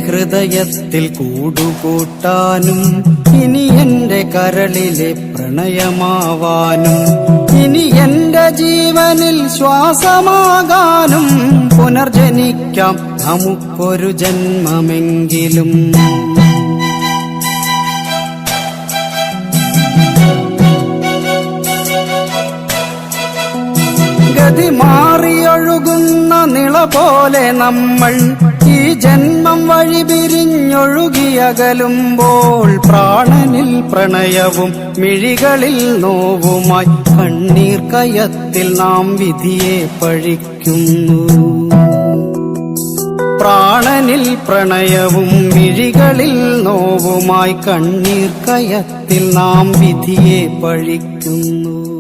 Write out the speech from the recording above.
ഹൃദയത്തിൽ കൂടുകൂട്ടാനും ഇനി എന്റെ കരളിലെ പ്രണയമാവാനും ഇനി എന്റെ ജീവനിൽ ശ്വാസമാകാനും പുനർജനിക്കാം നമുക്കൊരു ജന്മമെങ്കിലും. ഗതി മാറിയൊഴുകുന്ന നിള പോലെ നമ്മൾ ഈ ജന്മം വഴി പിരിഞ്ഞൊഴുകിയകലുമ്പോൾ പ്രാണനിൽ പ്രണയവും മിഴികളിൽ നോവുമായി കണ്ണീർ കയത്തിൽ നാം വിധിയെ പഴിക്കുന്നു. പ്രാണനിൽ പ്രണയവും മിഴികളിൽ നോവുമായി കണ്ണീർ കയത്തിൽ നാം വിധിയെ പഴിക്കുന്നു.